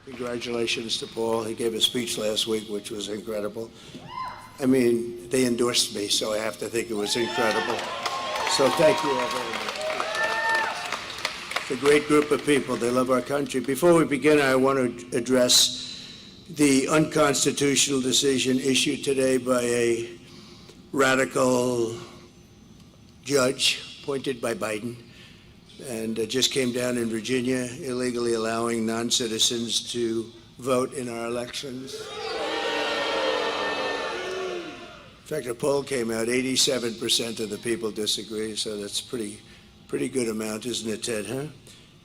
Congratulations to Paul. He gave a speech last week, which was incredible. I mean, they endorsed me, so I have to think it was incredible. So thank you all very much. It's a great group of people. They love our country. Before we begin, I want to address the unconstitutional decision issued today by a radical judge appointed by Biden, and it just came down in Virginia, illegally allowing non-citizens to vote in our elections. In fact, a poll came out, 87% of the people disagree, so that's pretty good amount, isn't it, Ted, huh?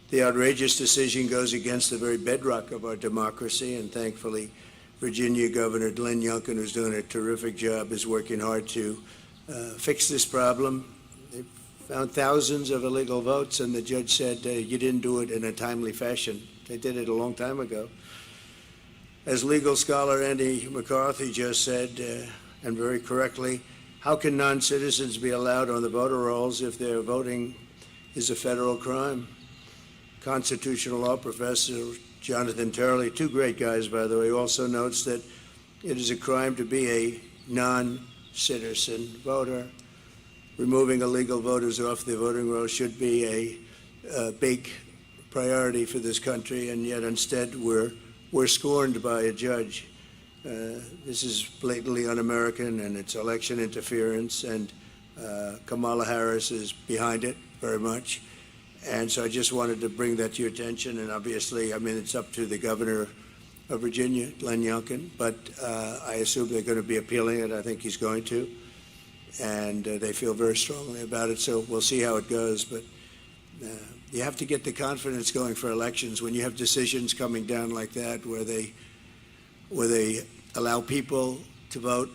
The outrageous decision goes against the very bedrock of our democracy, and thankfully, Virginia Governor Glenn Youngkin, who's doing a terrific job, is working hard to fix this problem. They found thousands of illegal votes, and the judge said, you didn't do it in a timely fashion. They did it a long time ago. As legal scholar Andy McCarthy just said, and very correctly, how can non-citizens be allowed on the voter rolls if their voting is a federal crime? Constitutional law professor Jonathan Turley, two great guys, by the way, also notes that it is a crime to be a non-citizen voter. Removing illegal voters off the voting rolls should be a big priority for this country, and yet instead we're scorned by a judge. This is blatantly un-American, and it's election interference, and Kamala Harris is behind it very much. And so I just wanted to bring that to your attention, and obviously, I mean, it's up to the governor of Virginia, Glenn Youngkin, but I assume they're going to be appealing it. I think he's going to, and they feel very strongly about it, so we'll see how it goes. But you have to get the confidence going for elections when you have decisions coming down like that where they allow people to vote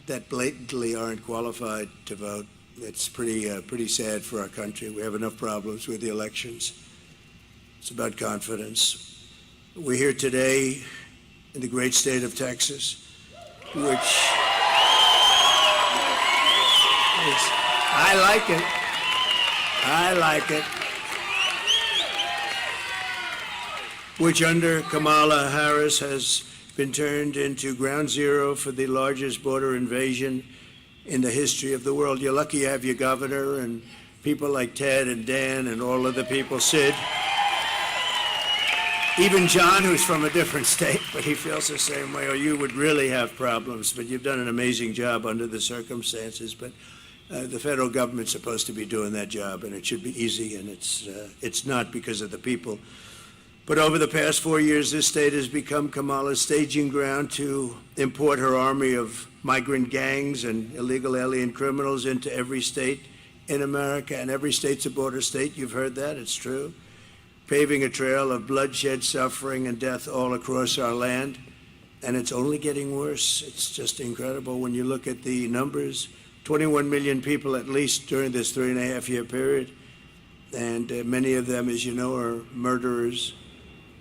that blatantly aren't qualified to vote. It's pretty sad for our country. We have enough problems with the elections. It's about confidence. We're here today in the great state of Texas, which I like it. Which under Kamala Harris has been turned into ground zero for the largest border invasion in the history of the world. You're lucky you have your governor and people like Ted and Dan and all of the people, Sid. Even John, who's from a different state, but he feels the same way, or you would really have problems. But you've done an amazing job under the circumstances. But the federal government's supposed to be doing that job, and it should be easy, and it's not because of the people. But over the past 4 years, this state has become Kamala's staging ground to import her army of migrant gangs and illegal alien criminals into every state in America, and every state's a border state. You've heard that, it's true. Paving a trail of bloodshed, suffering, and death all across our land, and it's only getting worse. It's just incredible when you look at the numbers. 21 million people at least during this 3.5-year period, and many of them, as you know, are murderers,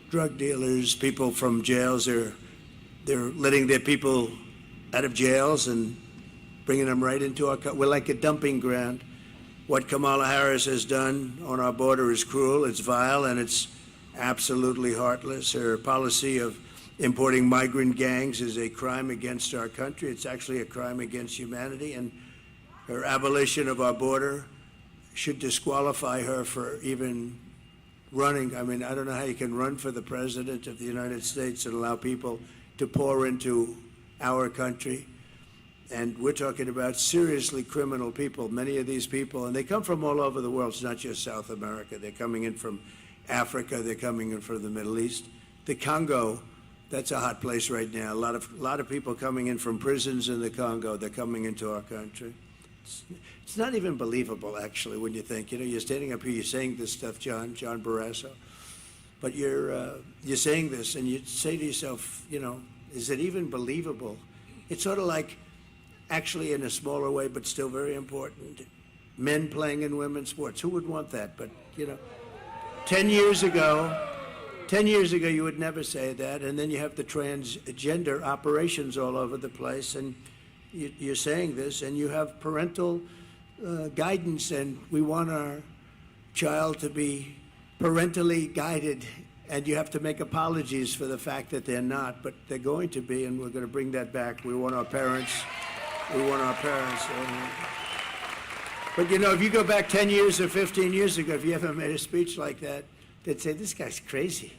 drug dealers, people from jails. They're letting their people out of jails and bringing them right into our country. We're like a dumping ground. What Kamala Harris has done on our border is cruel, it's vile, and it's absolutely heartless. Her policy of importing migrant gangs is a crime against our country. It's actually a crime against humanity, and her abolition of our border should disqualify her for even running. I mean, I don't know how you can run for the president of the United States and allow people to pour into our country. And we're talking about seriously criminal people, many of these people, and they come from all over the world. It's not just South America. They're coming in from Africa. They're coming in from the Middle East. The Congo, that's a hot place right now. A lot of people coming in from prisons in the Congo. They're coming into our country. It's not even believable, actually, when you think. You know, you're standing up here, you're saying this stuff, John Barrasso, but you're saying this, and you say to yourself, you know, is it even believable? It's sort of like, actually in a smaller way, but still very important, men playing in women's sports. Who would want that? But, you know, 10 years ago, you would never say that, and then you have the transgender operations all over the place, and you're saying this, and you have parental guidance, and we want our child to be parentally guided And you have to make apologies for the fact that they're not, but they're going to be, and we're going to bring that back. We want our parents. We want our parents. But you know, if you go back 10 years or 15 years ago, if you ever made a speech like that, they'd say, this guy's crazy.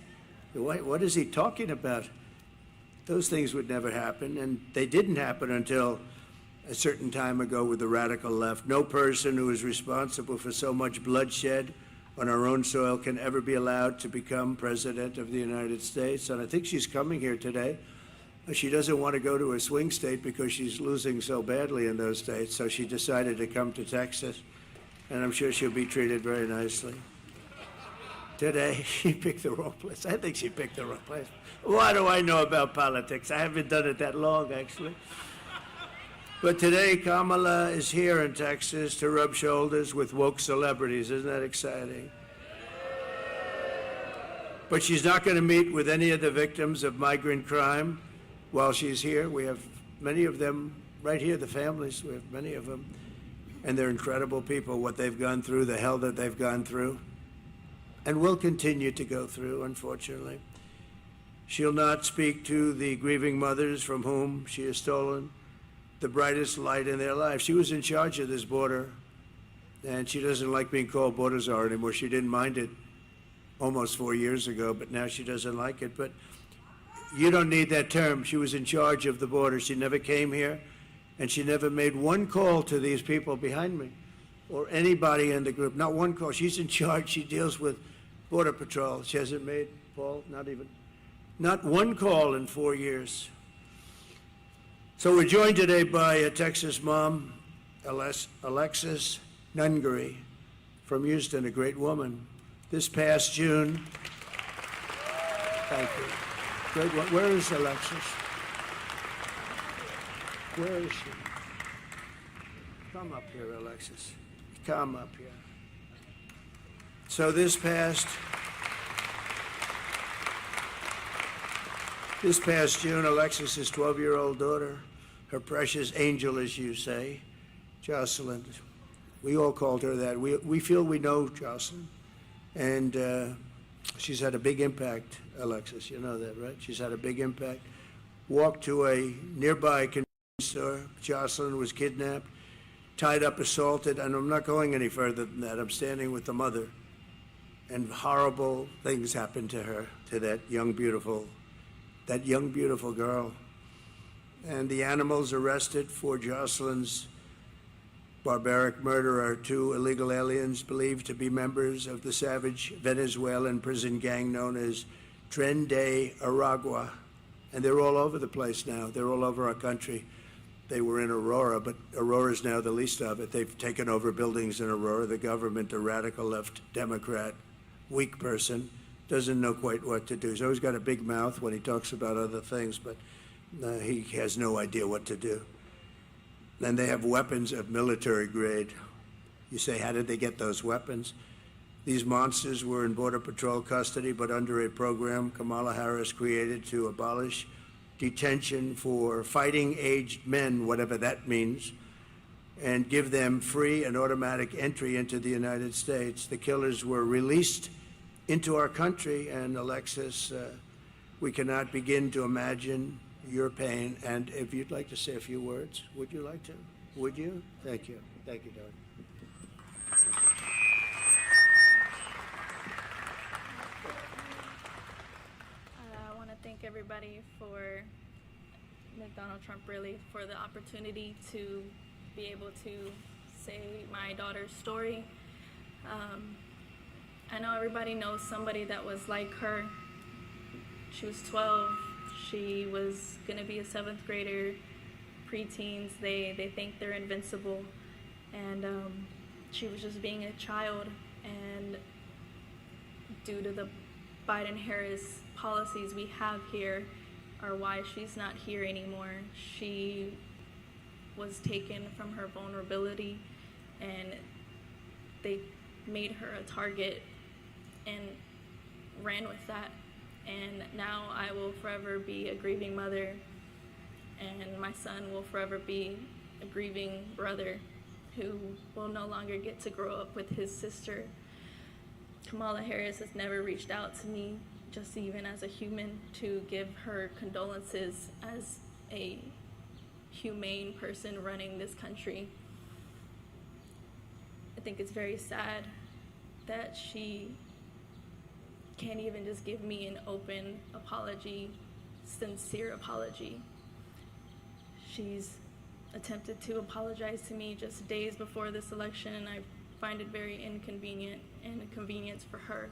What is he talking about? Those things would never happen, and they didn't happen until a certain time ago with the radical left. No person who is responsible for so much bloodshed on our own soil can ever be allowed to become president of the United States. And I think she's coming here today. She doesn't want to go to a swing state because she's losing so badly in those states, so she decided to come to Texas, and I'm sure she'll be treated very nicely. Today, she picked the wrong place. I think she picked the wrong place. What do I know about politics? I haven't done it that long, actually. But today, Kamala is here in Texas to rub shoulders with woke celebrities. Isn't that exciting? But she's not going to meet with any of the victims of migrant crime while she's here. We have many of them right here, the families. We have many of them. And they're incredible people, what they've gone through, the hell that they've gone through, and will continue to go through, unfortunately. She'll not speak to the grieving mothers from whom she has stolen the brightest light in their life. She was in charge of this border, and she doesn't like being called border czar anymore. She didn't mind it almost 4 years ago, but now she doesn't like it. But you don't need that term. She was in charge of the border. She never came here, and she never made one call to these people behind me or anybody in the group, not one call. She's in charge. She deals with Border Patrol. She hasn't made, Paul, not one call in 4 years. So we're joined today by a Texas mom, Alexis Nungary from Houston, a great woman. This past June, thank you. Great one. Where is Alexis? Where is she? Come up here, Alexis. Come up here. So this past June, Alexis's 12-year-old daughter, her precious angel, as you say, Jocelyn, we all called her that. We feel we know Jocelyn, and she's had a big impact, Alexis, you know that, right? She's had a big impact. Walked to a nearby convenience store. Jocelyn was kidnapped, tied up, assaulted, and I'm not going any further than that. I'm standing with the mother, and horrible things happened to her, to that young, beautiful girl. And the animals arrested for Jocelyn's barbaric murder are 2 illegal aliens believed to be members of the savage Venezuelan prison gang known as Tren de Aragua. And they're all over the place now. They're all over our country. They were in Aurora, but Aurora's now the least of it. They've taken over buildings in Aurora. The government, a radical left Democrat, weak person, doesn't know quite what to do. He's always got a big mouth when he talks about other things, but he has no idea what to do. And they have weapons of military grade. You say, how did they get those weapons? These monsters were in Border Patrol custody, but under a program Kamala Harris created to abolish detention for fighting-aged men, whatever that means, and give them free and automatic entry into the United States. The killers were released into our country, and Alexis, we cannot begin to imagine your pain. And if you'd like to say a few words, would you like to? Would you? Thank you. Thank you, darling. I want to thank everybody for Donald Trump, really, for the opportunity to be able to say my daughter's story. I know everybody knows somebody that was like her. She was 12. She was going to be a 7th grader, preteens. They think they're invincible. And she was just being a child. And due to the Biden-Harris policies we have here are why she's not here anymore. She was taken from her vulnerability, and they made her a target and ran with that. And now I will forever be a grieving mother, and my son will forever be a grieving brother who will no longer get to grow up with his sister. Kamala Harris has never reached out to me just even as a human, to give her condolences as a humane person running this country. I think it's very sad that she can't even just give me an open apology, sincere apology. She's attempted to apologize to me just days before this election, and I find it very inconvenient and a convenience for her.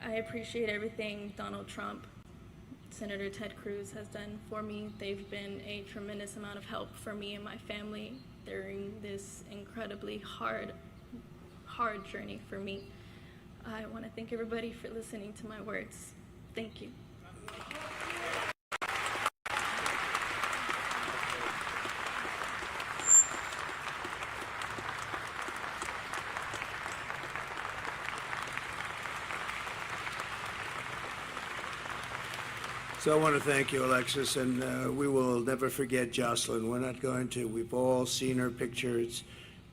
I appreciate everything Donald Trump, Senator Ted Cruz has done for me. They've been a tremendous amount of help for me and my family during this incredibly hard journey for me. I want to thank everybody for listening to my words. Thank you. So I want to thank you, Alexis, and we will never forget Jocelyn. We're not going to. We've all seen her picture.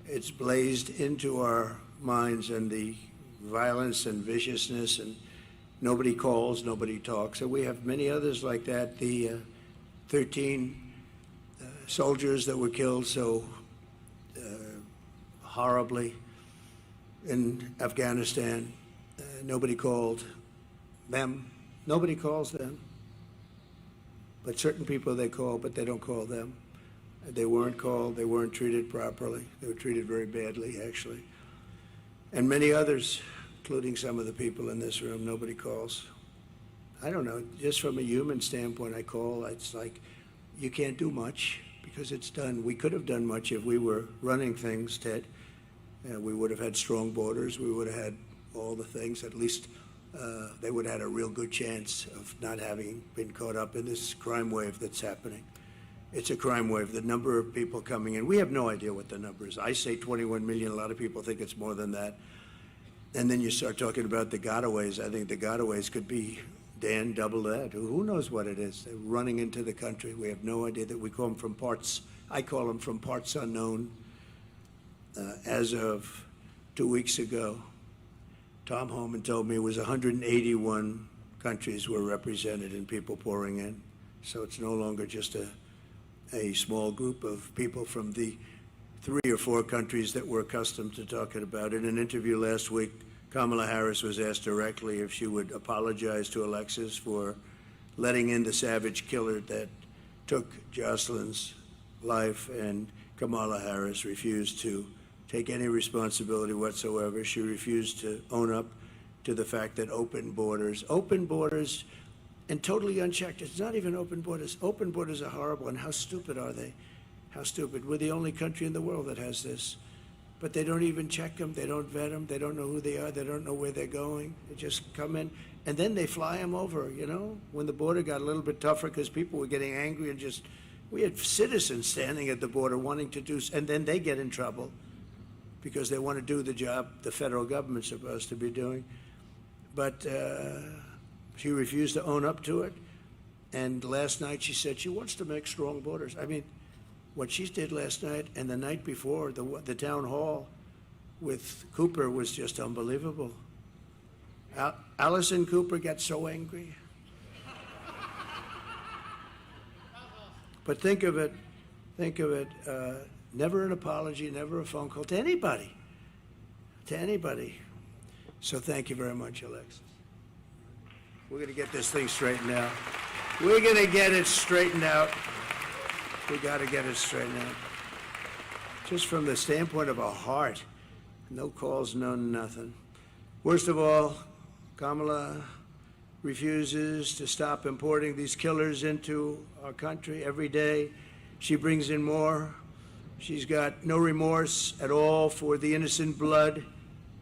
It's blazed into our minds, and the violence and viciousness, and nobody calls, nobody talks. And we have many others like that. The 13 soldiers that were killed so horribly in Afghanistan, nobody called them. Nobody calls them. But certain people they call, but they don't call them. They weren't called. They weren't treated properly. They were treated very badly, actually. And many others, including some of the people in this room, nobody calls. I don't know, just from a human standpoint, I call. It's like, you can't do much because it's done. We could have done much if we were running things, Ted. We would have had strong borders. We would have had all the things. At least they would have had a real good chance of not having been caught up in this crime wave that's happening. It's a crime wave. The number of people coming in, we have no idea what the number is. I say 21 million. A lot of people think it's more than that. And then you start talking about the gotaways. I think the gotaways could be, Dan, double that. Who knows what it is? They're running into the country. We have no idea. That we call them from parts, I call them from parts unknown. As of 2 weeks ago, Tom Homan told me it was 181 countries were represented and people pouring in. So it's no longer just a small group of people from the 3 or 4 countries that we're accustomed to talking about. In an interview last week, Kamala Harris was asked directly if she would apologize to Alexis for letting in the savage killer that took Jocelyn's life, and Kamala Harris refused to take any responsibility whatsoever. She refused to own up to the fact that open borders and totally unchecked. It's not even open borders. Open borders are horrible, and how stupid are they? How stupid. We're the only country in the world that has this. But they don't even check them. They don't vet them. They don't know who they are. They don't know where they're going. They just come in, and then they fly them over, you know? When the border got a little bit tougher because people were getting angry and just, we had citizens standing at the border wanting to do, and then they get in trouble because they want to do the job the federal government's supposed to be doing. But she refused to own up to it. And last night she said she wants to make strong borders. I mean, what she did last night and the night before, the town hall with Cooper was just unbelievable. Allison Cooper got so angry. But think of it, never an apology, never a phone call to anybody. So thank you very much, Alexis. We're going to get this thing straightened out. We're going to get it straightened out. We got to get it straightened out. Just from the standpoint of our heart, no calls, no nothing. Worst of all, Kamala refuses to stop importing these killers into our country every day. She brings in more. She's got no remorse at all for the innocent blood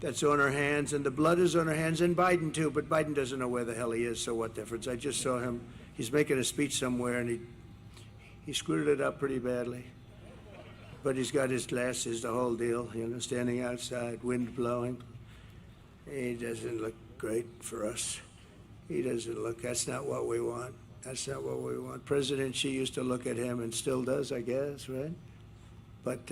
that's on her hands, and the blood is on her hands, and Biden too, but Biden doesn't know where the hell he is, so what difference? I just saw him, he's making a speech somewhere, and he screwed it up pretty badly. But he's got his glasses, the whole deal, you know, standing outside, wind blowing. He doesn't look great for us. He doesn't look, that's not what we want. That's not what we want. President Xi used to look at him and still does, I guess, right? But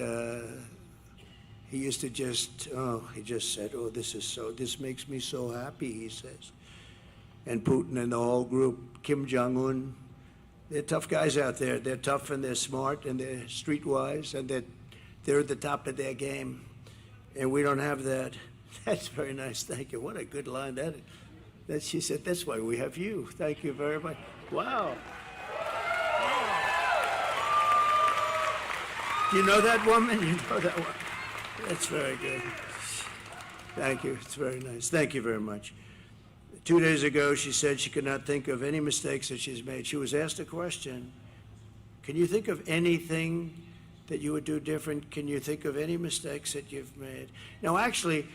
He used to just, he just said, oh, this makes me so happy, he says. And Putin and the whole group, Kim Jong-un, they're tough guys out there. They're tough and they're smart and they're streetwise and they're at the top of their game. And we don't have that. That's very nice. Thank you. What a good line that she said, that's why we have you. Thank you very much. Wow. Do you know that woman? You know that one? That's very good. Thank you. It's very nice. Thank you very much. 2 days ago, she said she could not think of any mistakes that she's made. She was asked a question. Can you think of anything that you would do different? Can you think of any mistakes that you've made? Now, actually,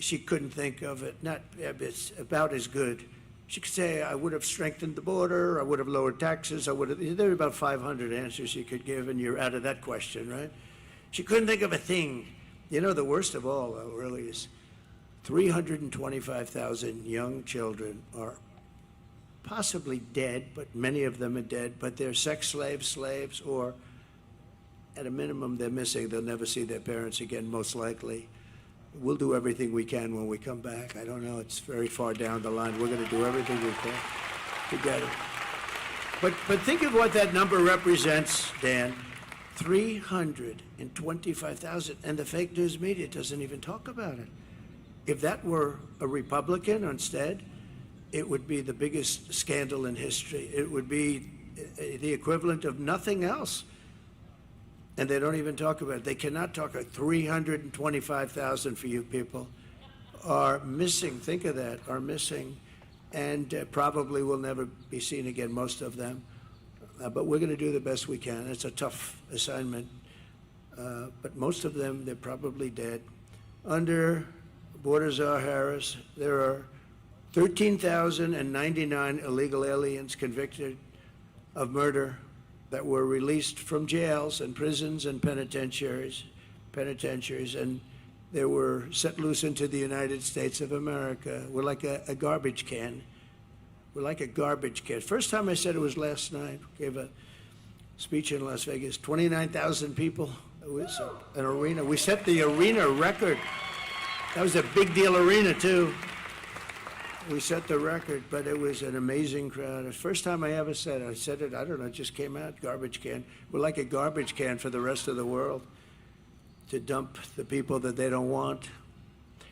she couldn't think of it. Not, it's about as good. She could say, I would have strengthened the border, I would have lowered taxes, there are about 500 answers she could give, and you're out of that question, right? She couldn't think of a thing. You know, the worst of all, though, really is 325,000 young children are possibly dead, but many of them are dead, but they're sex slaves, or at a minimum, they're missing. They'll never see their parents again, most likely. We'll do everything we can when we come back. I don't know, it's very far down the line. We're going to do everything we can to get it. But think of what that number represents, Dan. 325,000, and the fake news media doesn't even talk about it. If that were a Republican instead, it would be the biggest scandal in history. It would be the equivalent of nothing else. And they don't even talk about it. They cannot talk about 325,000 for you people are missing. Think of that, are missing, and probably will never be seen again, most of them. But we're going to do the best we can. It's a tough assignment. But most of them, they're probably dead. Under Border Czar Harris, there are 13,099 illegal aliens convicted of murder that were released from jails and prisons and penitentiaries, and they were set loose into the United States of America. We're like a garbage can. We're like a garbage can. First time I said it was last night. Gave a speech in Las Vegas. 29,000 people. It was an arena. We set the arena record. That was a big deal arena too. We set the record, but it was an amazing crowd. The first time I ever said it. I said it, I don't know, it just came out, garbage can. We're like a garbage can for the rest of the world to dump the people that they don't want.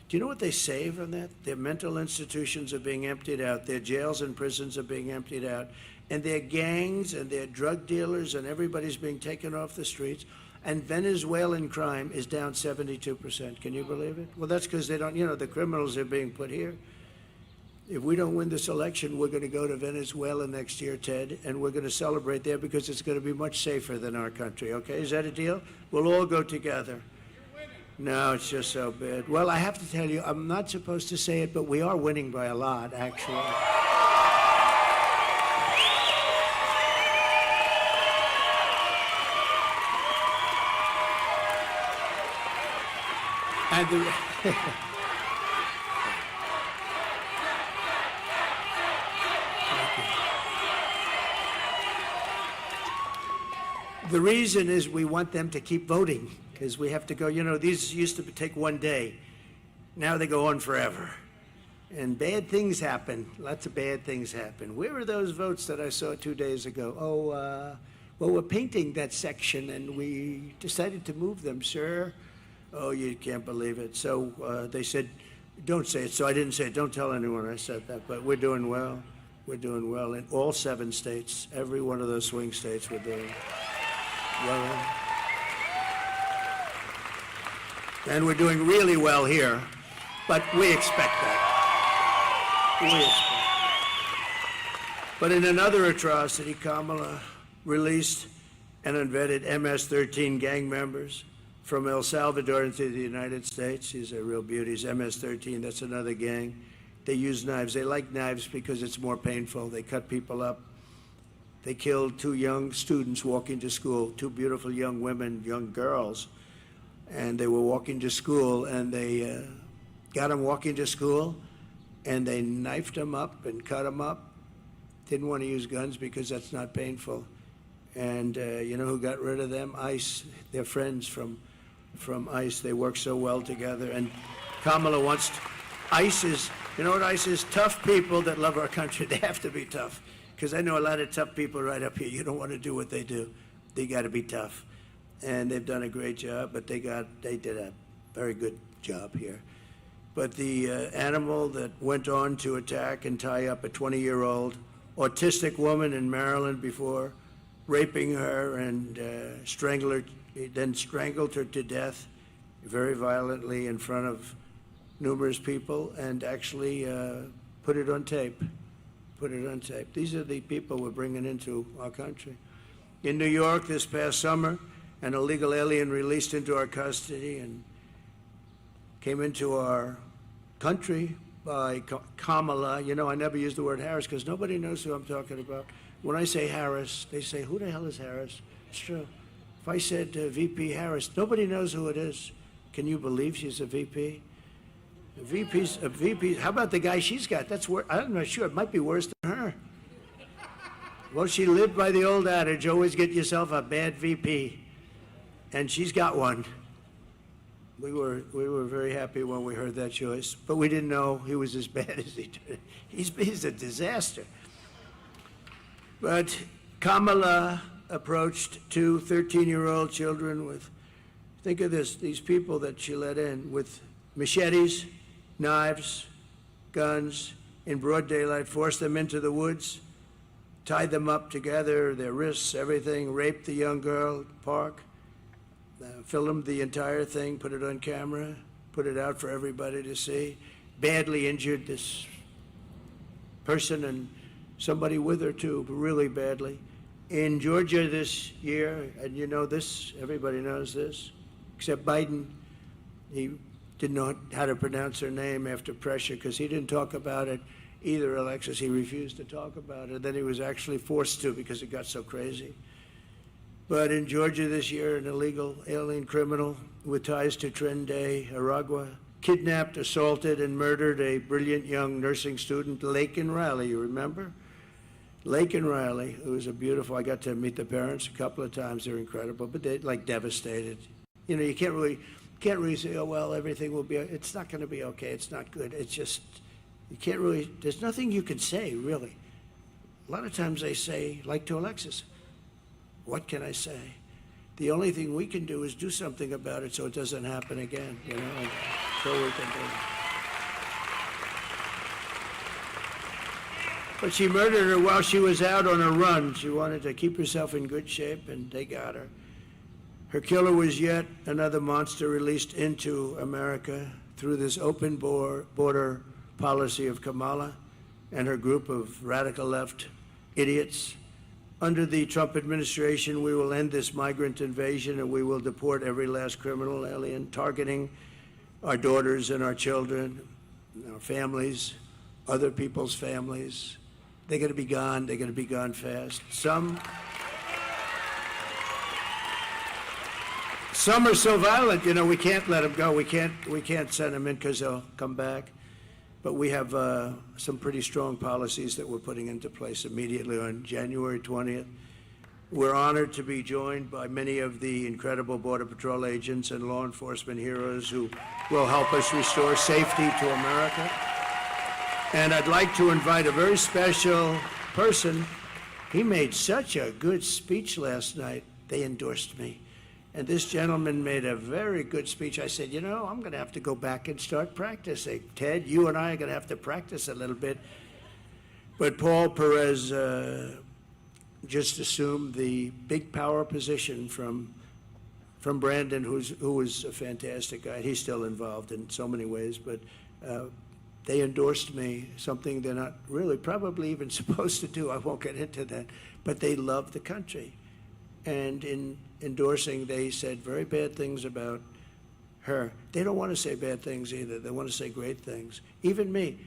Do you know what they say from that? Their mental institutions are being emptied out. Their jails and prisons are being emptied out. And their gangs and their drug dealers and everybody's being taken off the streets. And Venezuelan crime is down 72%. Can you believe it? Well, that's because they don't, the criminals are being put here. If we don't win this election, we're going to go to Venezuela next year, Ted, and we're going to celebrate there because it's going to be much safer than our country, okay? Is that a deal? We'll all go together. No, it's just so bad. Well, I have to tell you, I'm not supposed to say it, but we are winning by a lot, actually. And the reason is we want them to keep voting, because we have to go, these used to take one day. Now they go on forever. And bad things happen. Lots of bad things happen. Where are those votes that I saw 2 days ago? Well, we're painting that section, and we decided to move them, sir. Oh, you can't believe it. So they said, don't say it. So I didn't say it. Don't tell anyone I said that. But we're doing well. We're doing well in all 7 states. Every one of those swing states we're doing well. And we're doing really well here, but we expect that. But in another atrocity, Kamala released and unvetted MS-13 gang members from El Salvador into the United States. These are real beauties. MS-13, that's another gang. They use knives. They like knives because it's more painful. They cut people up. They killed 2 young students walking to school, 2 beautiful young women, young girls. And they were walking to school, and they got them walking to school, and they knifed them up and cut them up. Didn't want to use guns because that's not painful. And you know who got rid of them? ICE, their friends from from ICE. They work so well together. And Kamala wants, ICE is, you know what ICE is? Tough people that love our country. They have to be tough. Because I know a lot of tough people right up here. You don't want to do what they do. They got to be tough. And they've done a great job, but they did a very good job here. But the animal that went on to attack and tie up a 20-year-old autistic woman in Maryland before, raping her and then strangled her to death very violently in front of numerous people, and actually put it on tape. Put it on tape. These are the people we're bringing into our country. In New York this past summer, an illegal alien released into our custody and came into our country by Kamala. You know, I never use the word Harris because nobody knows who I'm talking about. When I say Harris, they say, who the hell is Harris? It's true. If I said VP Harris, nobody knows who it is. Can you believe she's a VP? A VP. How about the guy she's got? That's worse. I'm not sure. It might be worse than her. Well, she lived by the old adage, always get yourself a bad VP. And she's got one. We were very happy when we heard that choice, but we didn't know he was as bad as he did. He's a disaster. But Kamala approached two 13-year-old children with, think of this, these people that she let in with machetes, knives, guns, in broad daylight, forced them into the woods, tied them up together, their wrists, everything, raped the young girl, park, filmed the entire thing, put it on camera, put it out for everybody to see, badly injured this person and somebody with her too, really badly. In Georgia this year, and you know this, everybody knows this, except Biden, he didn't know how to pronounce her name after pressure because he didn't talk about it either, Alexis. He refused to talk about it. Then he was actually forced to because it got so crazy. But in Georgia this year, an illegal alien criminal with ties to Trende Aragua kidnapped, assaulted, and murdered a brilliant young nursing student, Laken Riley, you remember? Laken Riley, who was a beautiful, I got to meet the parents a couple of times, they're incredible, but they're like devastated. You know, you can't really say, oh, well, everything will be, it's not going to be okay, it's not good. It's just, you can't really, there's nothing you can say, really. A lot of times they say, like to Alexis, what can I say? The only thing we can do is do something about it so it doesn't happen again, you know, and so we can do it. But she murdered her while she was out on a run. She wanted to keep herself in good shape, and they got her. Her killer was yet another monster released into America through this open border policy of Kamala and her group of radical left idiots. Under the Trump administration, we will end this migrant invasion and we will deport every last criminal alien targeting our daughters and our children, our families, other people's families. They're going to be gone. They're going to be gone fast. Some are so violent, you know, we can't let them go. We can't send them in because they'll come back. But we have some pretty strong policies that we're putting into place immediately on January 20th. We're honored to be joined by many of the incredible Border Patrol agents and law enforcement heroes who will help us restore safety to America. And I'd like to invite a very special person. He made such a good speech last night. They endorsed me. And this gentleman made a very good speech. I said, you know, I'm going to have to go back and start practicing. Ted, you and I are going to have to practice a little bit. But Paul Perez just assumed the big power position from Brandon, who was a fantastic guy. He's still involved in so many ways, but they endorsed me, something they're not really probably even supposed to do. I won't get into that. But they love the country. And in endorsing, they said very bad things about her. They don't want to say bad things either. They want to say great things. Even me,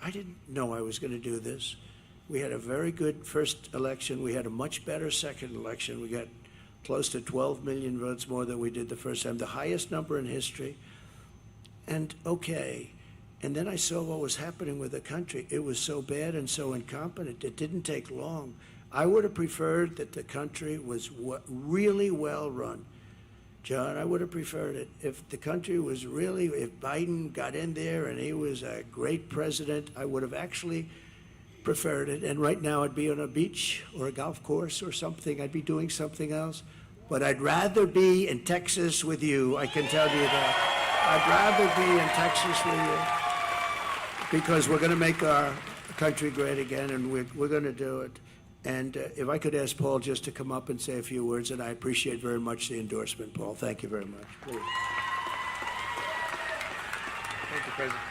I didn't know I was going to do this. We had a very good first election. We had a much better second election. We got close to 12 million votes more than we did the first time, the highest number in history. And okay. And then I saw what was happening with the country. It was so bad and so incompetent. It didn't take long. I would have preferred that the country was really well run. John, I would have preferred it. If the country was really, if Biden got in there and he was a great president, I would have actually preferred it. And right now I'd be on a beach or a golf course or something. I'd be doing something else. But I'd rather be in Texas with you, I can tell you that. I'd rather be in Texas with you because we're going to make our country great again, and we're going to do it. And if I could ask Paul just to come up and say a few words, and I appreciate very much the endorsement, Paul. Thank you very much. Please. Thank you, President.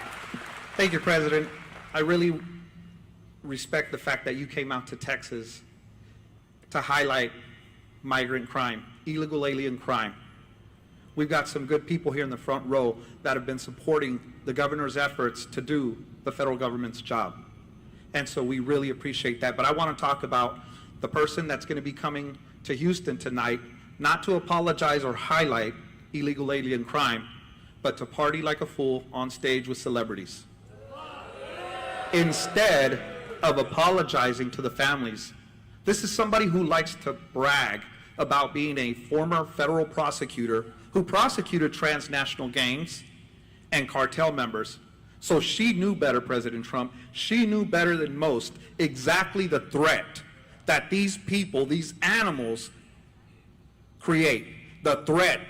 Thank you, President. I really respect the fact that you came out to Texas to highlight migrant crime, illegal alien crime. We've got some good people here in the front row that have been supporting the governor's efforts to do the federal government's job. And so we really appreciate that. But I want to talk about the person that's going to be coming to Houston tonight, not to apologize or highlight illegal alien crime, but to party like a fool on stage with celebrities. Instead of apologizing to the families, this is somebody who likes to brag about being a former federal prosecutor who prosecuted transnational gangs and cartel members. So she knew better, President Trump. She knew better than most exactly the threat that these people, these animals, create, the threat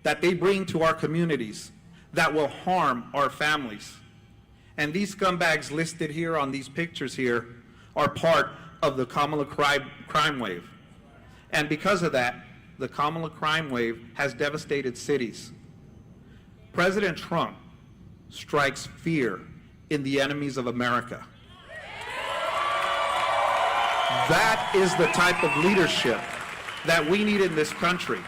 that they bring to our communities that will harm our families. And these scumbags listed here on these pictures here are part of the Kamala crime wave. And because of that, the Kamala crime wave has devastated cities. President Trump strikes fear in the enemies of America. That is the type of leadership that we need in this country.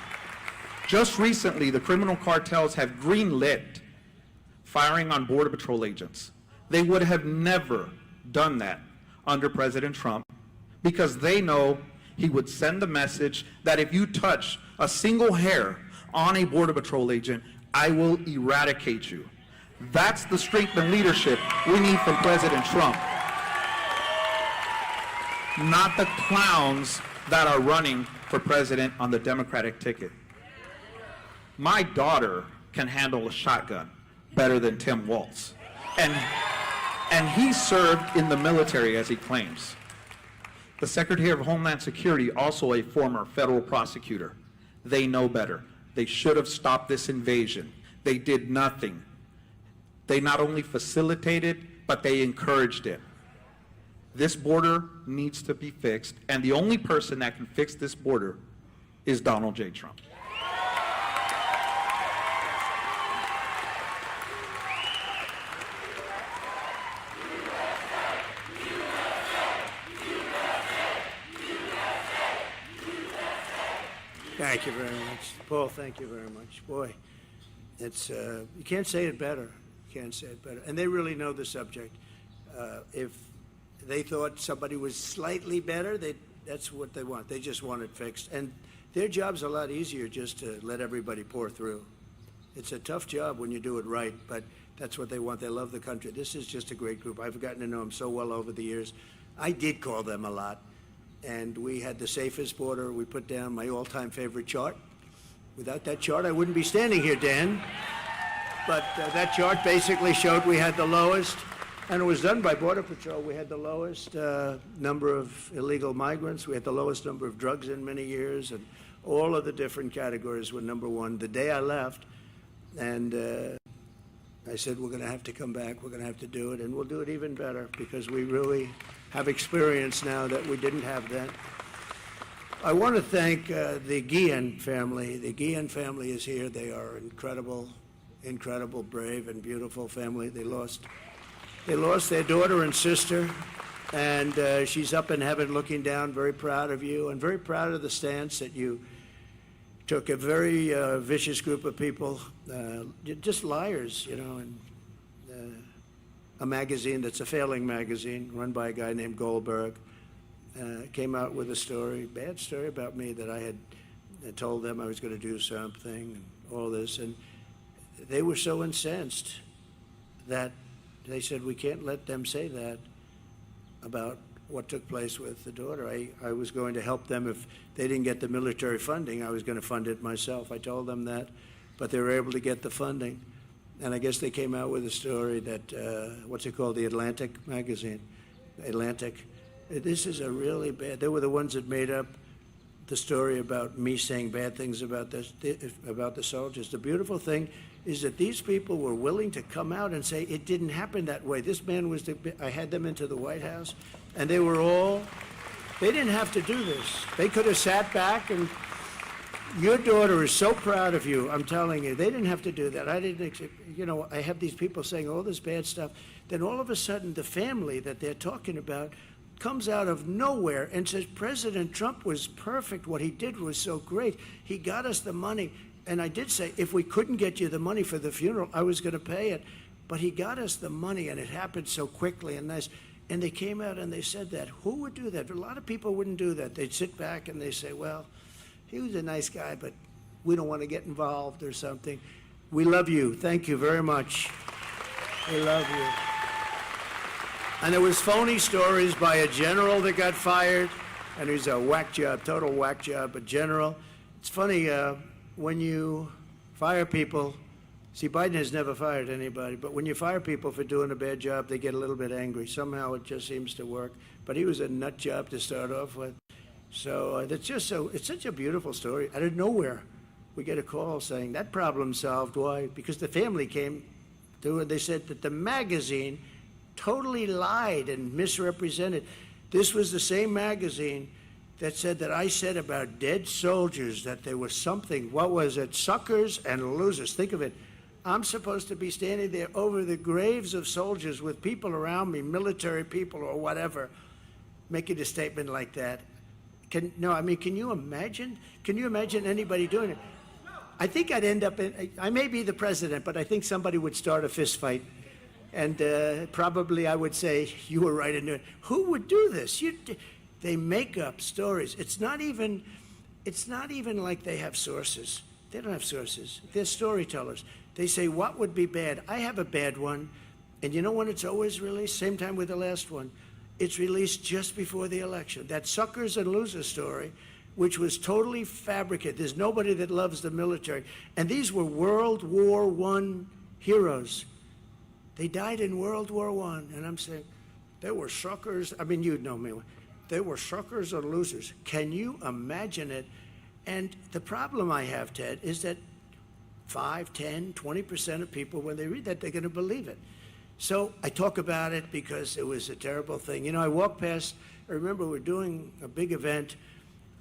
Just recently, the criminal cartels have greenlit firing on Border Patrol agents. They would have never done that under President Trump because they know he would send the message that if you touch a single hair on a Border Patrol agent, I will eradicate you. That's the strength and leadership we need from President Trump. Not the clowns that are running for president on the Democratic ticket. My daughter can handle a shotgun better than Tim Walz. And he served in the military, as he claims. The Secretary of Homeland Security, also a former federal prosecutor. They know better. They should have stopped this invasion. They did nothing. They not only facilitated, but they encouraged it. This border needs to be fixed, and the only person that can fix this border is Donald J. Trump. Thank you very much. Paul, thank you very much. Boy, it's, you can't say it better. You can't say it better. And they really know the subject. If they thought somebody was slightly better, that's what they want. They just want it fixed. And their job's a lot easier just to let everybody pour through. It's a tough job when you do it right, but that's what they want. They love the country. This is just a great group. I've gotten to know them so well over the years. I did call them a lot. And we had the safest border. We put down my all-time favorite chart. Without that chart, I wouldn't be standing here, Dan. But that chart basically showed we had the lowest, and it was done by Border Patrol. We had the lowest number of illegal migrants. We had the lowest number of drugs in many years, and all of the different categories were number one. The day I left, and I said, we're going to have to come back. We're going to have to do it, and we'll do it even better because we really have experience now that we didn't have then. I want to thank the Guillen family. The Guillen family is here. They are incredible, incredible, brave, and beautiful family. They lost their daughter and sister, and she's up in heaven looking down, very proud of you, and very proud of the stance that you took. A very vicious group of people, just liars, you know, and a magazine that's a failing magazine run by a guy named Goldberg came out with a story, bad story about me, that I had told them I was going to do something and all this, and they were so incensed that they said we can't let them say that about what took place with the daughter. I was going to help them if they didn't get the military funding. I was going to fund it myself. I told them that, but they were able to get the funding. And I guess they came out with a story that, what's it called, the Atlantic magazine, Atlantic. This is a really bad, they were the ones that made up the story about me saying bad things about the soldiers. The beautiful thing is that these people were willing to come out and say it didn't happen that way. This man was, I had them into the White House, and they were all, they didn't have to do this. They could have sat back, and your daughter is so proud of you, I'm telling you. They didn't have to do that. I didn't, you know, I have these people saying all this bad stuff. Then all of a sudden, the family that they're talking about comes out of nowhere and says, President Trump was perfect. What he did was so great. He got us the money. And I did say, if we couldn't get you the money for the funeral, I was going to pay it. But he got us the money, and it happened so quickly and nice. And they came out and they said that. Who would do that? A lot of people wouldn't do that. They'd sit back and they say, well, he was a nice guy, but we don't want to get involved or something. We love you. Thank you very much. We love you. And there was phony stories by a general that got fired, and he's a whack job, total whack job, a general. It's funny, when you fire people, see, Biden has never fired anybody, but when you fire people for doing a bad job, they get a little bit angry. Somehow it just seems to work. But he was a nut job to start off with. So it's just so, it's such a beautiful story. Out of nowhere, we get a call saying that problem solved. Why? Because the family came to it. They said that the magazine totally lied and misrepresented. This was the same magazine that said that I said about dead soldiers that they were something, what was it, suckers and losers. Think of it. I'm supposed to be standing there over the graves of soldiers with people around me, military people or whatever, making a statement like that. Can you imagine? Can you imagine anybody doing it? I think I'd end up I may be the president, but I think somebody would start a fist fight. And probably I would say, you were right in it. Who would do this? They make up stories. It's not even like they have sources. They don't have sources. They're storytellers. They say, what would be bad? I have a bad one. And you know when it's always released? Same time with the last one. It's released just before the election. That suckers and losers story, which was totally fabricated. There's nobody that loves the military. And these were World War I heroes. They died in World War I. And I'm saying, they were suckers. I mean, you'd know me. They were suckers and losers. Can you imagine it? And the problem I have, Ted, is that 5, 10, 20% of people, when they read that, they're going to believe it. So I talk about it because it was a terrible thing. You know, I walked past, I remember we were doing a big event,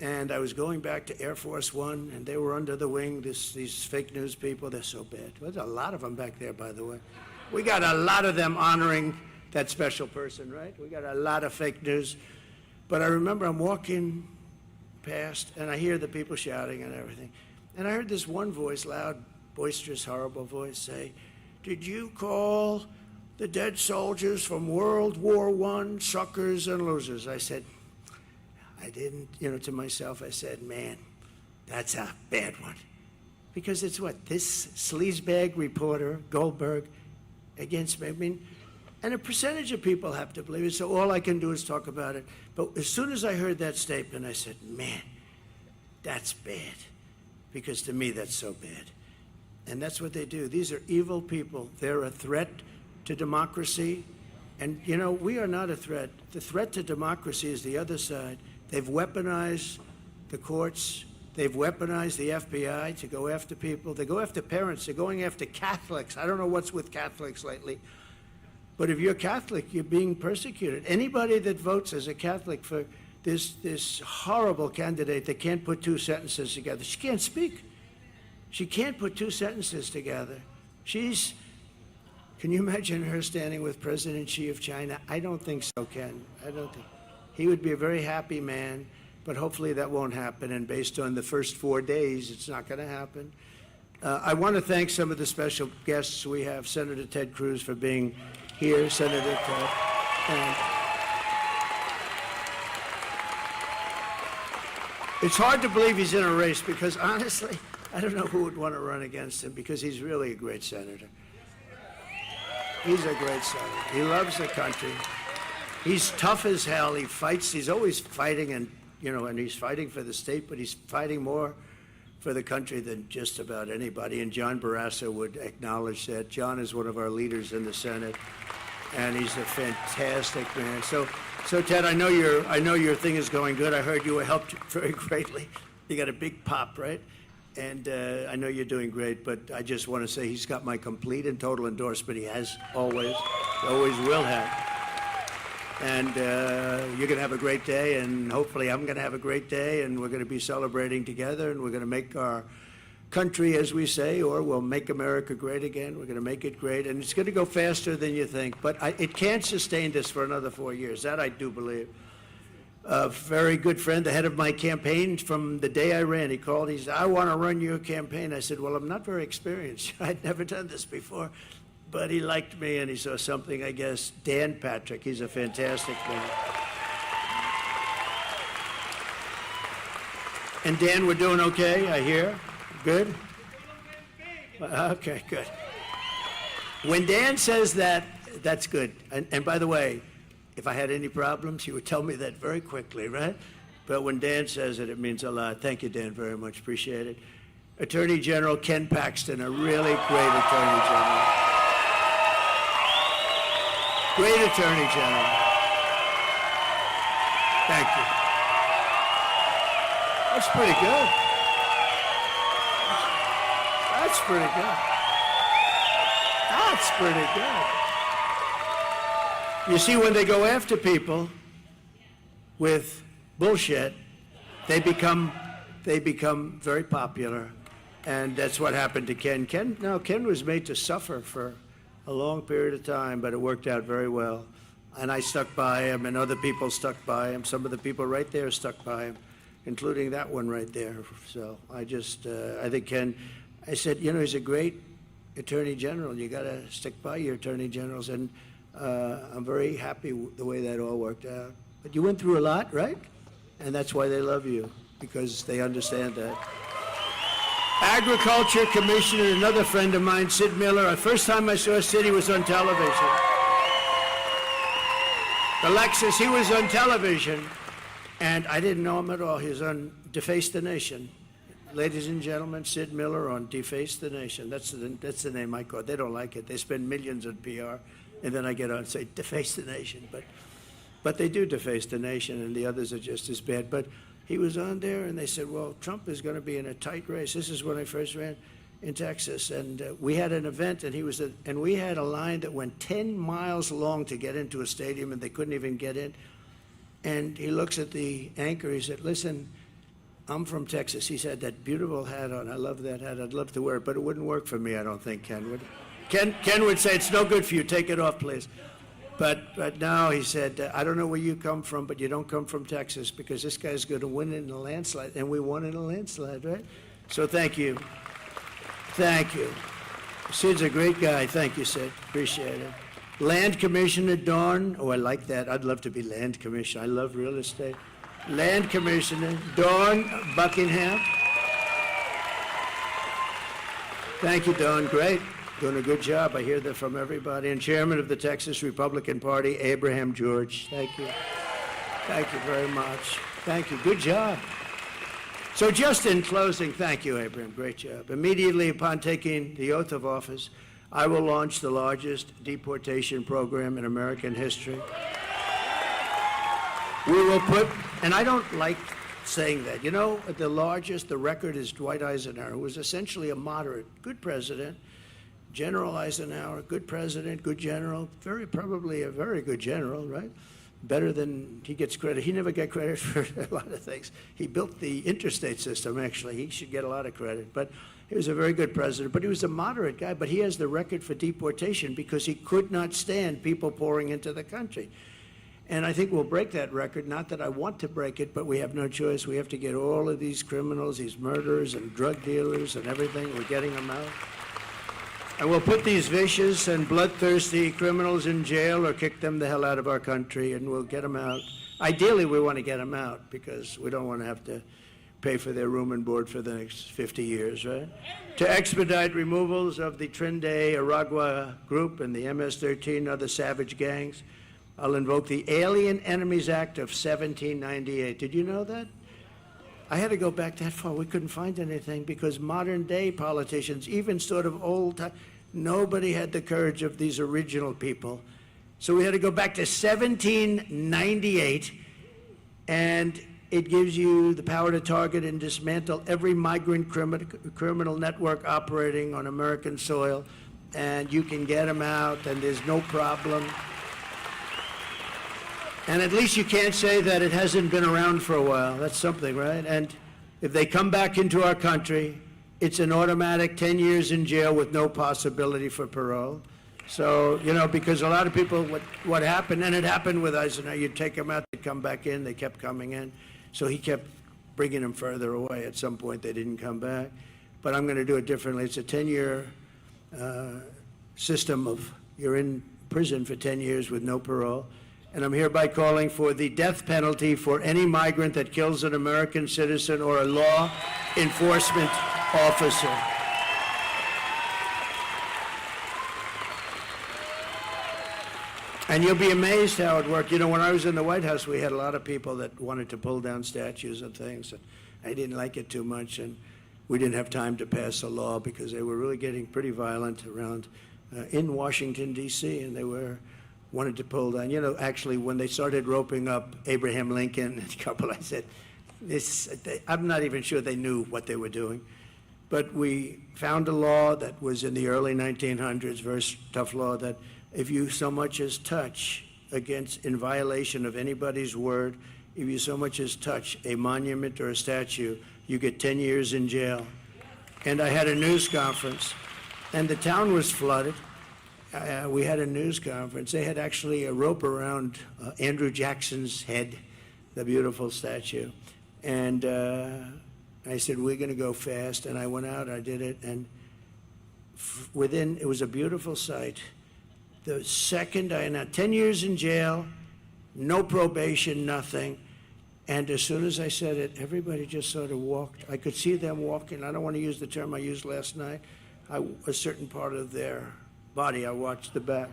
and I was going back to Air Force One, and they were under the wing, these fake news people. They're so bad. There's a lot of them back there, by the way. We got a lot of them honoring that special person, right? We got a lot of fake news. But I remember I'm walking past, and I hear the people shouting and everything. And I heard this one voice, loud, boisterous, horrible voice, say, did you call the dead soldiers from World War I suckers and losers? I said, I didn't, to myself, I said, man, that's a bad one. Because it's what, this sleazebag reporter, Goldberg, against me. I mean, and a percentage of people have to believe it, so all I can do is talk about it. But as soon as I heard that statement, I said, man, that's bad. Because to me, that's so bad. And that's what they do. These are evil people. They're a threat to democracy. And, we are not a threat. The threat to democracy is the other side. They've weaponized the courts. They've weaponized the FBI to go after people. They go after parents. They're going after Catholics. I don't know what's with Catholics lately. But if you're Catholic, you're being persecuted. Anybody that votes as a Catholic for this horrible candidate that can't put two sentences together, she can't speak. She can't put two sentences together. Can you imagine her standing with President Xi of China? I don't think so, Ken. I don't think. He would be a very happy man, but hopefully that won't happen. And based on the first 4 days, it's not going to happen. I want to thank some of the special guests we have. Senator Ted Cruz for being here, Senator Ted. And it's hard to believe he's in a race because, honestly, I don't know who would want to run against him because he's really a great senator. He's a great senator. He loves the country. He's tough as hell. He fights. He's always fighting, and and he's fighting for the state, but he's fighting more for the country than just about anybody. And John Barrasso would acknowledge that. John is one of our leaders in the Senate, and he's a fantastic man. So Ted, I know your thing is going good. I heard you were helped very greatly. You got a big pop, right? And I know you're doing great, but I just want to say he's got my complete and total endorsement. He has always will have. And you're going to have a great day, and hopefully I'm going to have a great day, and we're going to be celebrating together, and we're going to make our country, as we say, or we'll make America great again. We're going to make it great, and it's going to go faster than you think. But it can't sustain this for another 4 years. That I do believe. A very good friend, the head of my campaign from the day I ran, he called. He said, "I want to run your campaign." I said, "Well, I'm not very experienced. I'd never done this before." But he liked me, and he saw something, I guess. Dan Patrick, he's a fantastic man. And Dan, we're doing okay, I hear? Good? Okay, good. When Dan says that, that's good. And by the way, if I had any problems, he would tell me that very quickly, right? But when Dan says it, it means a lot. Thank you, Dan, very much. Appreciate it. Attorney General Ken Paxton, a really great Attorney General. Great Attorney General. Thank you. That's pretty good. That's pretty good. That's pretty good. You see, when they go after people with bullshit, they become very popular. And that's what happened to Ken. Ken was made to suffer for a long period of time, but it worked out very well. And I stuck by him, and other people stuck by him. Some of the people right there stuck by him, including that one right there. So I think Ken, I said, he's a great Attorney General. You got to stick by your Attorney Generals. And I'm very happy the way that all worked out. But you went through a lot, right? And that's why they love you, because they understand that. Agriculture Commissioner, another friend of mine, Sid Miller. The first time I saw Sid, he was on television. Alexis, he was on television, and I didn't know him at all. He was on Deface the Nation. Ladies and gentlemen, Sid Miller on Deface the Nation. That's the name I call it. They don't like it. They spend millions on PR, and then I get on and say, Deface the Nation. But they do deface the nation, and the others are just as bad. But he was on there, and they said, well, Trump is going to be in a tight race. This is when I first ran in Texas, and we had an event, and we had a line that went 10 miles long to get into a stadium, and they couldn't even get in. And he looks at the anchor. He said, listen, I'm from Texas. He's had that beautiful hat on. I love that hat. I'd love to wear it, but it wouldn't work for me, I don't think, Ken would. Ken would say, it's no good for you. Take it off, please. But now he said, I don't know where you come from, but you don't come from Texas, because this guy's going to win in a landslide. And we won in a landslide, right? So thank you. Thank you. Sid's a great guy. Thank you, Sid. Appreciate it. Land Commissioner Dawn. Oh, I like that. I'd love to be Land Commissioner. I love real estate. Land Commissioner Dawn Buckingham. Thank you, Dawn. Great. Doing a good job. I hear that from everybody. And Chairman of the Texas Republican Party, Abraham George. Thank you. Thank you very much. Thank you. Good job. So just in closing, thank you, Abraham. Great job. Immediately upon taking the oath of office, I will launch the largest deportation program in American history. We will put, and I don't like saying that, the record is Dwight Eisenhower, who was essentially a moderate, good president. General Eisenhower, good president, good general, probably a very good general, right? Better than he gets credit. He never got credit for a lot of things. He built the interstate system, actually. He should get a lot of credit. But he was a very good president. But he was a moderate guy. But he has the record for deportation because he could not stand people pouring into the country. And I think we'll break that record. Not that I want to break it, but we have no choice. We have to get all of these criminals, these murderers and drug dealers and everything. We're getting them out. And we'll put these vicious and bloodthirsty criminals in jail or kick them the hell out of our country, and we'll get them out. Ideally, we want to get them out because we don't want to have to pay for their room and board for the next 50 years, right? To expedite removals of the Trinidad Aragua group and the MS-13 other savage gangs, I'll invoke the Alien Enemies Act of 1798. Did you know that? I had to go back that far. We couldn't find anything because modern day politicians, even sort of old time, nobody had the courage of these original people. So we had to go back to 1798, and it gives you the power to target and dismantle every migrant criminal network operating on American soil, and you can get them out, and there's no problem. And at least you can't say that it hasn't been around for a while. That's something, right? And if they come back into our country, it's an automatic 10 years in jail with no possibility for parole. So, you know, because a lot of people, what happened, and it happened with Eisenhower, you'd take them out, they'd come back in, they kept coming in. So he kept bringing them further away. At some point, they didn't come back. But I'm going to do it differently. It's a 10-year system of you're in prison for 10 years with no parole. And I'm hereby calling for the death penalty for any migrant that kills an American citizen or a law enforcement officer. And you'll be amazed how it worked. You know, when I was in the White House, we had a lot of people that wanted to pull down statues and things. And I didn't like it too much, and we didn't have time to pass a law because they were really getting pretty violent around in Washington, D.C., and they wanted to pull down. You know, actually, when they started roping up Abraham Lincoln and a couple, I said, I'm not even sure they knew what they were doing. But we found a law that was in the early 1900s, very tough law, that if you so much as touch in violation of anybody's word, if you so much as touch a monument or a statue, you get 10 years in jail. And I had a news conference, and the town was flooded. We had a news conference. They had actually a rope around Andrew Jackson's head, the beautiful statue. And I said, we're going to go fast. And I went out, I did it, and it was a beautiful sight. The second I announced 10 years in jail, no probation, nothing. And as soon as I said it, everybody just sort of walked. I could see them walking. I don't want to use the term I used last night. A certain part of their body, I watched the back.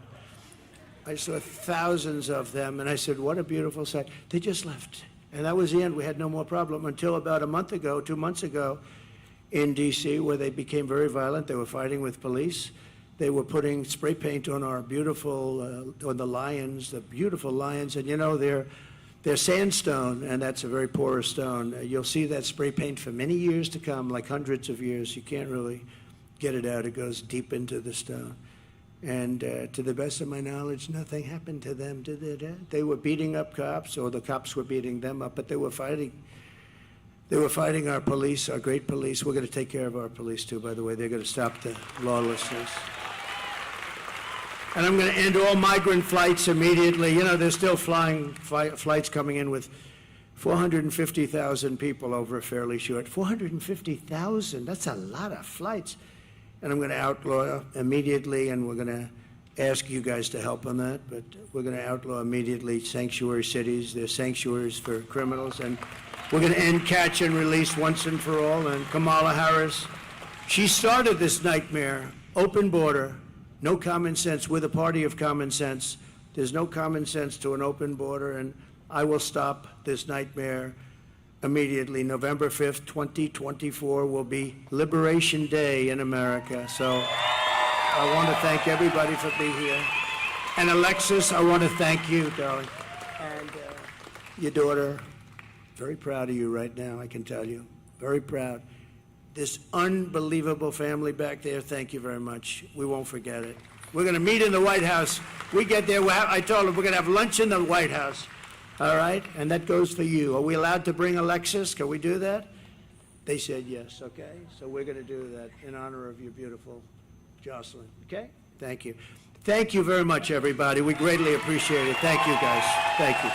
I saw thousands of them, and I said, what a beautiful sight. They just left. And that was the end. We had no more problem until about 2 months ago, in D.C., where they became very violent. They were fighting with police. They were putting spray paint on our beautiful, on the lions, the beautiful lions. And you know, they're sandstone, and that's a very porous stone. You'll see that spray paint for many years to come, like hundreds of years. You can't really get it out. It goes deep into the stone. And to the best of my knowledge, nothing happened to them, did they? They were beating up cops, or the cops were beating them up, but they were fighting. They were fighting our police, our great police. We're going to take care of our police, too, by the way. They're going to stop the lawlessness. And I'm going to end all migrant flights immediately. You know, there's still flights coming in with 450,000 people over a fairly short. 450,000, that's a lot of flights. And I'm going to outlaw immediately, and we're going to ask you guys to help on that, but we're going to outlaw immediately sanctuary cities. They're sanctuaries for criminals, and we're going to end catch and release once and for all. And Kamala Harris, she started this nightmare, open border, no common sense. We're the party of common sense. There's no common sense to an open border, and I will stop this nightmare immediately. November 5th, 2024 will be Liberation Day in America. So I want to thank everybody for being here. And Alexis, I want to thank you, darling. And your daughter, very proud of you right now, I can tell you. Very proud. This unbelievable family back there, thank you very much. We won't forget it. We're going to meet in the White House. We get there, I told them we're going to have lunch in the White House. All right? And that goes for you. Are we allowed to bring Alexis? Can we do that? They said yes, okay? So we're going to do that in honor of your beautiful Jocelyn, okay? Thank you. Thank you very much, everybody. We greatly appreciate it. Thank you, guys. Thank you.